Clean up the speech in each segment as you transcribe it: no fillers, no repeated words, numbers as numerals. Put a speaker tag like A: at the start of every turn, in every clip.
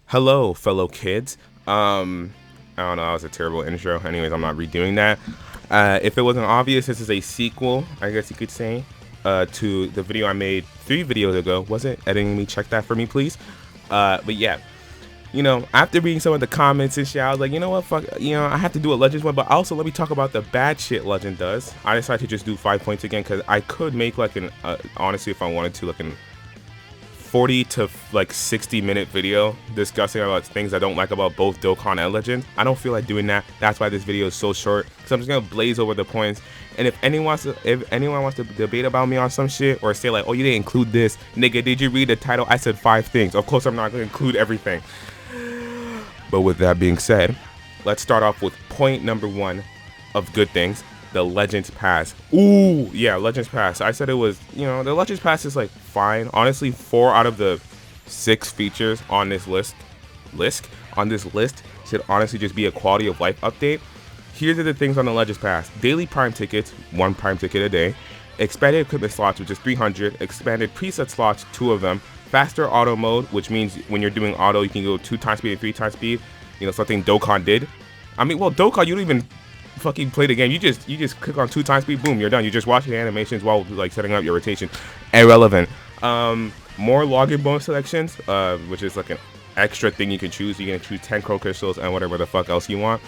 A: Hello, fellow kids. I don't know, that was a terrible intro. Anyways, I'm not redoing that. If it wasn't obvious, this is a sequel, I guess you could say, to the video I made 3 videos ago. Was it? Editing me, check that for me, please. But yeah, after reading some of the comments and shit, I was like, you know what, fuck, I have to do a Legends one, but also let me talk about the bad shit Legend does. I decided to just do 5 points again, because I could make like honestly, if I wanted to, like an 40 to 60-minute video discussing about things I don't like about both Dokkan and Legend. I don't feel like doing that. That's why this video is so short. So I'm just gonna blaze over the points. And if anyone wants to debate about me on some shit or say like, oh, you didn't include this, nigga, did you read the title? I said 5 things. Of course I'm not gonna include everything. But with that being said, let's start off with point number 1 of good things. The Legends Pass. Ooh, yeah, Legends Pass. I said it was, the Legends Pass is like fine. Honestly, 4 out of the 6 features on this list should honestly just be a quality of life update. Here are the things on the Legends Pass. Daily Prime tickets, 1 Prime ticket a day. Expanded equipment slots, which is 300. Expanded preset slots, 2 of them. Faster auto mode, which means when you're doing auto, you can go 2 times speed and 3 times speed. Something Dokkan did. I mean, well, Dokkan, you don't even fucking play the game. You just click on 2 times speed, boom, you're done. You just watch the animations while like setting up your rotation. Irrelevant. More login bonus selections, which is like an extra thing you can choose. You can choose 10 crow crystals and whatever the fuck else you want.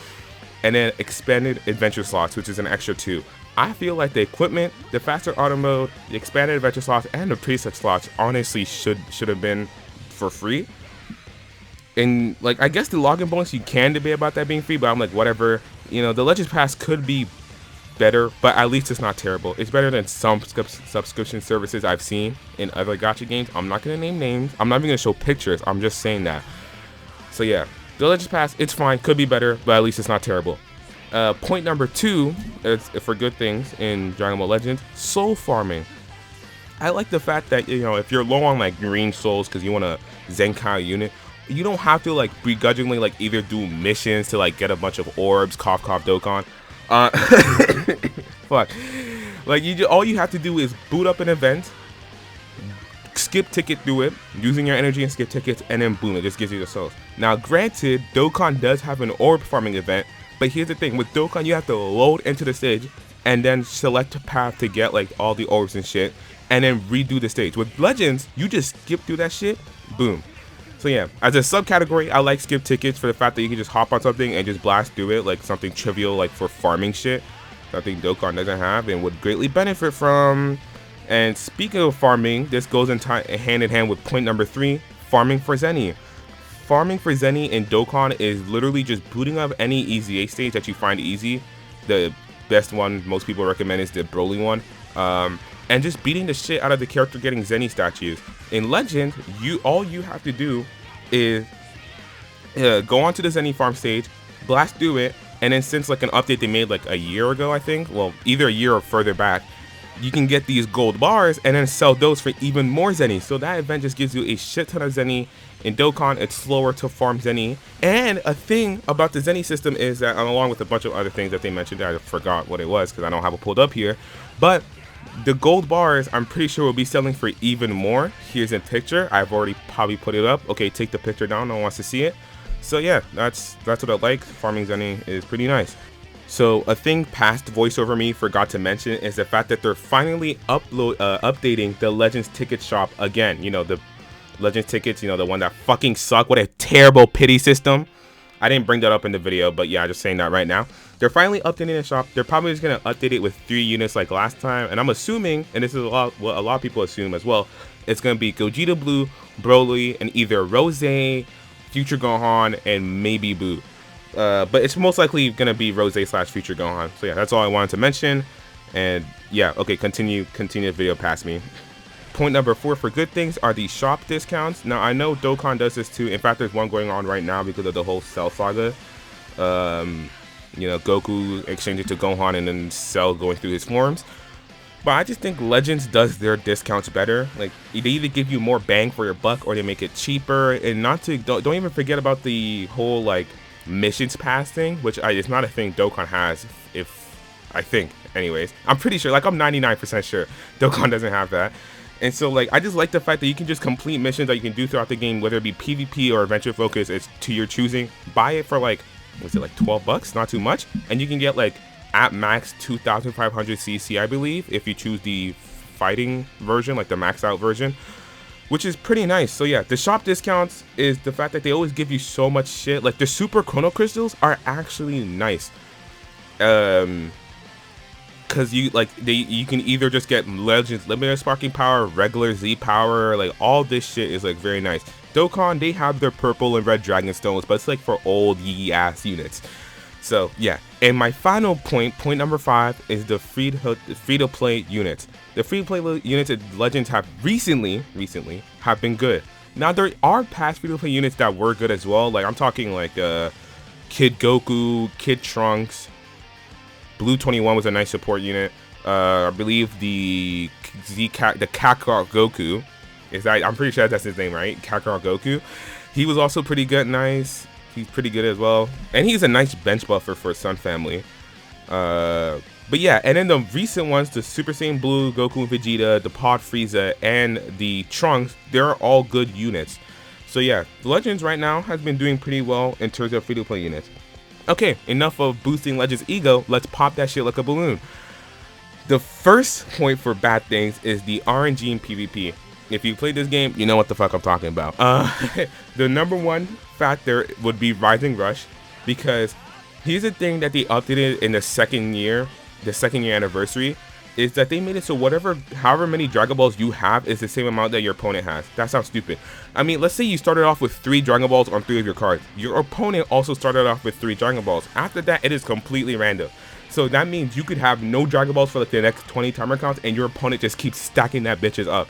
A: And then expanded adventure slots, which is an extra 2. I feel like the equipment, the faster auto mode, the expanded adventure slots, and the preset slots honestly should have been for free. And like, I guess the login bonus, you can debate about that being free, but I'm like, whatever. The Legends Pass could be better, but at least it's not terrible. It's better than some subscription services I've seen in other gacha games. I'm not gonna name names. I'm not even gonna show pictures. I'm just saying that. So yeah, the Legends Pass, it's fine. Could be better, but at least it's not terrible. Point number 2 is for good things in Dragon Ball Legends: soul farming. I like the fact that if you're low on like green souls because you want a Zenkai unit, you don't have to like begrudgingly like either do missions to like get a bunch of orbs, cough Dokkan. Fuck. Like all you have to do is boot up an event, skip ticket through it, using your energy and skip tickets, and then boom, it just gives you the souls. Now, granted, Dokkan does have an orb farming event, but here's the thing: with Dokkan, you have to load into the stage and then select a path to get like all the orbs and shit, and then redo the stage. With Legends, you just skip through that shit, boom. So yeah, as a subcategory, I like skip tickets for the fact that you can just hop on something and just blast through it, like something trivial, like for farming shit. Something Dokkan doesn't have and would greatly benefit from. And speaking of farming, this goes hand in hand with point number 3, farming for Zeni. Farming for Zeni in Dokkan is literally just booting up any EZA stage that you find easy. The best one most people recommend is the Broly one. And just beating the shit out of the character getting Zeni statues. In Legend, all you have to do is go onto the Zeni farm stage, blast through it, and then since like an update they made like a year ago, I think, well, either a year or further back, you can get these gold bars and then sell those for even more Zeni. So that event just gives you a shit ton of Zeni. In Dokkan, it's slower to farm Zeni. And a thing about the Zeni system is that, along with a bunch of other things that they mentioned, I forgot what it was because I don't have it pulled up here, but the gold bars, I'm pretty sure will be selling for even more. Here's a picture. I've already probably put it up. Okay, take the picture down. No one wants to see it. So yeah, that's what I like. Farming Zeni is pretty nice. So a thing past voiceover me forgot to mention is the fact that they're finally updating the Legends ticket shop again. The Legends tickets, the one that fucking suck. What a terrible pity system. I didn't bring that up in the video, but yeah, just saying that right now. They're finally updating the shop. They're probably just going to update it with 3 units like last time. And I'm assuming, and this is what a lot of people assume as well, it's going to be Gogeta Blue, Broly, and either Rose, Future Gohan, and maybe Boo. But it's most likely going to be Rose / Future Gohan. So yeah, that's all I wanted to mention. And yeah, okay, continue the video past me. Point number 4 for good things are the shop discounts. Now, I know Dokkan does this too. In fact, there's one going on right now because of the whole Cell saga. Goku exchanging to Gohan and then Cell going through his forms. But I just think Legends does their discounts better. Like, they either give you more bang for your buck or they make it cheaper. And don't even forget about the whole like missions pass thing, which it's not a thing Dokkan has. If I think, anyways, I'm pretty sure. Like, I'm 99% sure Dokkan doesn't have that. And so like I just like the fact that you can just complete missions that you can do throughout the game, whether it be PvP or adventure focus. It's to your choosing. Buy it for like, what's it, like $12, not too much, and you can get like at max 2,500 CC, I believe, if you choose the fighting version, like the maxed out version, which is pretty nice. So yeah, the shop discounts is the fact that they always give you so much shit. Like the super chrono crystals are actually nice. Cause you can either just get Legends Limited Sparking Power, regular Z Power, like all this shit is like very nice. Dokkan, they have their purple and red Dragon Stones, but it's like for old yee ass units. So yeah, and my final point number 5, is the free to play units. The free to play units at Legends have recently have been good. Now there are past free to play units that were good as well. Like I'm talking like Kid Goku, Kid Trunks. Blue 21 was a nice support unit. I believe the Kakarot Goku is that, I'm pretty sure that's his name, right? Kakarot Goku. He was also pretty good, nice. He's pretty good as well, and he's a nice bench buffer for Sun Family. But yeah, and then the recent ones, the Super Saiyan Blue, Goku and Vegeta, the Pod Frieza, and the Trunks, they're all good units. So yeah, Legends right now has been doing pretty well in terms of free to play units. Okay, enough of boosting Legends' ego. Let's pop that shit like a balloon. The first point for bad things is the RNG in PvP. If you played this game, you know what the fuck I'm talking about. The number one factor would be Rising Rush, because here's the thing that they updated in the second year anniversary, is that they made it so however many Dragon Balls you have is the same amount that your opponent has. That sounds stupid. I mean, let's say you started off with 3 Dragon Balls on 3 of your cards. Your opponent also started off with 3 Dragon Balls. After that, it is completely random. So that means you could have no Dragon Balls for like the next 20 timer counts, and your opponent just keeps stacking that bitches up.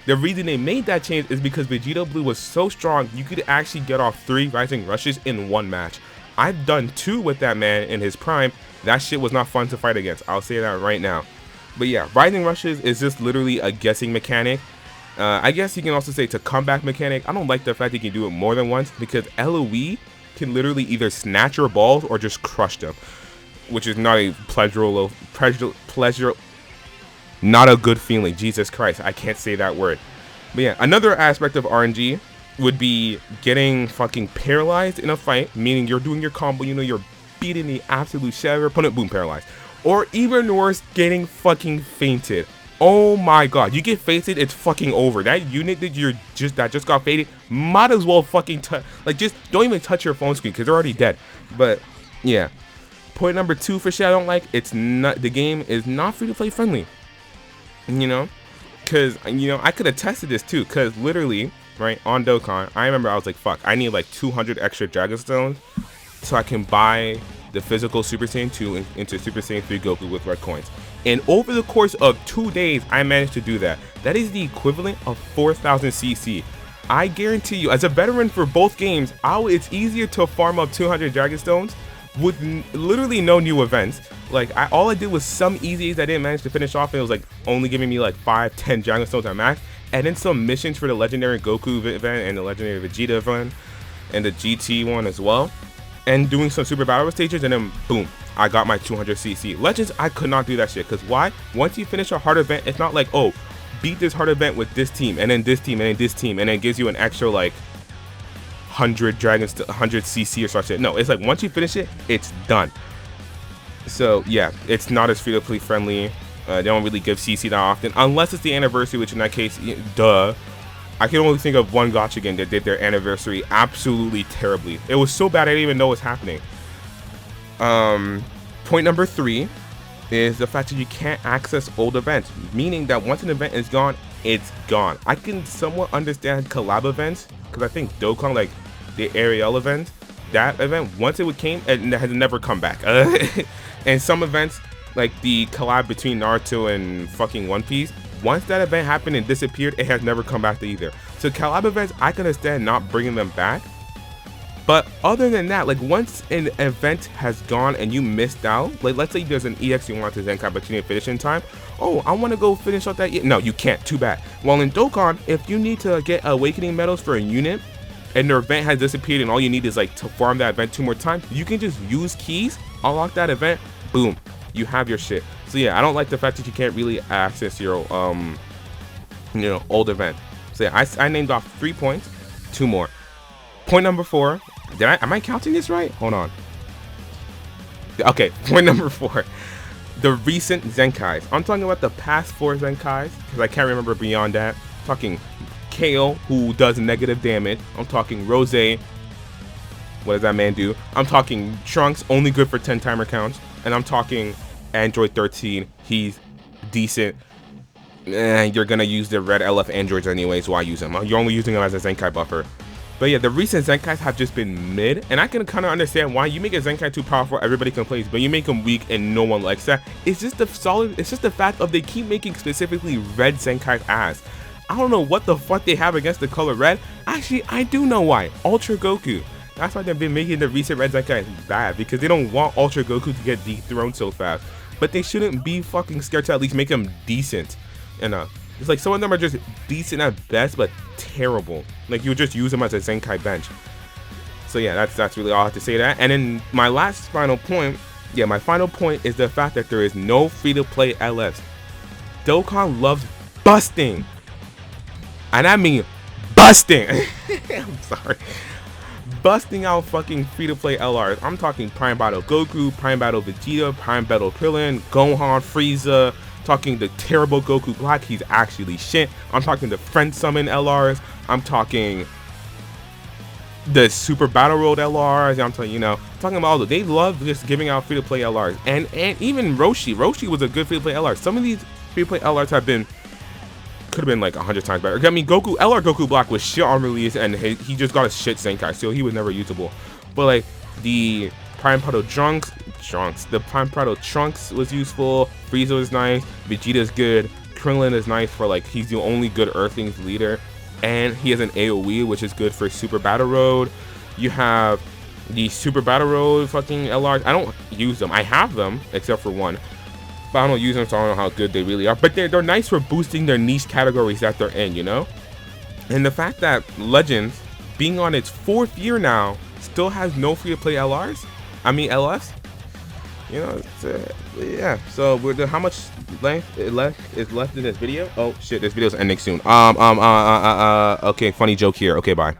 A: The reason they made that change is because Vegeta Blue was so strong, you could actually get off 3 Rising Rushes in one match. I've done 2 with that man in his prime. That shit was not fun to fight against. I'll say that right now. But yeah, Rising Rushes is just literally a guessing mechanic. I guess you can also say it's a comeback mechanic. I don't like the fact that you can do it more than once, because LOE can literally either snatch your balls or just crush them, which is not a not a good feeling. Jesus Christ, I can't say that word. But yeah, another aspect of RNG would be getting fucking paralyzed in a fight, meaning you're doing your combo, you know, you're beating the absolute shit out of your opponent, boom, paralyzed. Or even worse, getting fucking fainted. Oh my god, you get fainted, it's fucking over. That unit that just got faded might as well fucking just don't even touch your phone screen, because they're already dead. But yeah, point number 2 for shit I don't like, the game is not free to play friendly. You know, because I could attest to this too, because literally right on Dokkan, I remember I was like, fuck, I need like 200 extra Dragon Stones so I can buy the physical Super Saiyan 2 into Super Saiyan 3 Goku with red coins. And over the course of 2 days, I managed to do that. That is the equivalent of 4,000 CC. I guarantee you, as a veteran for both games, it's easier to farm up 200 Dragon Stones with literally no new events. Like all I did was some easies I didn't manage to finish off, and it was like only giving me like 5-10 Dragon Stones at max, and then some missions for the legendary Goku event and the legendary Vegeta event and the GT one as well, and doing some super battle stages, and then boom, I got my 200 CC. Legends, I could not do that shit, because why? Once you finish a hard event, it's not like, oh, beat this hard event with this team and then this team and then this team, and then it gives you an extra like 100 CC or such shit. No, it's like once you finish it, it's done. So yeah, it's not as free to play friendly. They don't really give CC that often, unless it's the anniversary, which in that case, duh. I can only think of one Gotcha game that did their anniversary absolutely terribly. It was so bad I didn't even know what was happening. Point number 3 is the fact that you can't access old events, meaning that once an event is gone, it's gone. I can somewhat understand collab events, because I think Dokkan, like the Ariel event, that event, once it came, it has never come back. And some events, like the collab between Naruto and fucking One Piece, once that event happened and disappeared, it has never come back to either. So collab events, I can understand not bringing them back. But other than that, like once an event has gone and you missed out, like let's say there's an EX you want to Zenkai but you didn't finish in time. Oh, I want to go finish out that. No, you can't. Too bad. While in Dokkan, if you need to get Awakening medals for a unit and the event has disappeared and all you need is like to farm that event 2 more times, you can just use keys, unlock that event, boom, you have your shit. So yeah, I don't like the fact that you can't really access your old event. So yeah, I named off 3 points, 2 more. Point number 4. Am I counting this right? Hold on. Okay, point number 4. The recent Zenkais. I'm talking about the past 4 Zenkais because I can't remember beyond that. I'm talking Kale, who does negative damage. I'm talking Rose. What does that man do? I'm talking Trunks, only good for 10 timer counts. And I'm talking Android 13. He's decent. You're gonna use the red LF androids anyways. Why use him? You're only using him as a Zenkai buffer. But yeah, the recent Zenkais have just been mid, and I can kind of understand why. You make a Zenkai too powerful, everybody complains, but you make him weak and no one likes that. It's just the fact of they keep making specifically red Zenkais ass. I don't know what the fuck they have against the color red. Actually, I do know why. Ultra Goku. That's why they've been making the recent red Zenkais bad, because they don't want Ultra Goku to get dethroned so fast. But they shouldn't be fucking scared to at least make him decent. And it's like some of them are just decent at best, but terrible. Like you just use them as a Zenkai bench. So yeah, that's really all I have to say that. And then my last final point, my final point is the fact that there is no free-to-play LFs. Dokkan loves busting, and I mean busting. I'm sorry, busting out fucking free-to-play LRs. I'm talking Prime Battle Goku, Prime Battle Vegeta, Prime Battle Krillin, Gohan, Frieza. Talking the terrible Goku Black, he's actually shit. I'm talking the friend summon LRs. I'm talking the Super Battle Road LRs. I'm talking, talking about all the. They love just giving out free to play LRs, and even Roshi. Roshi was a good free to play LR. Some of these free to play LRs could have been like 100 times better. I mean, LR Goku Black was shit on release, and he just got a shit Zenkai, so he was never usable. But like the Prime Battle Trunks, the Prime Battle Trunks was useful. Frieza is nice. Vegeta is good. Krillin is nice for like he's the only good Earthlings leader, and he has an AOE, which is good for Super Battle Road. You have the Super Battle Road fucking LRs. I don't use them. I have them except for one, but I don't use them, so I don't know how good they really are. But they're nice for boosting their niche categories that they're in, And the fact that Legends, being on its 4th year now, still has no free-to-play LRs. I mean LFs. Yeah. So how much length is left in this video? Oh shit, this video's ending soon. Okay, funny joke here. Okay, bye.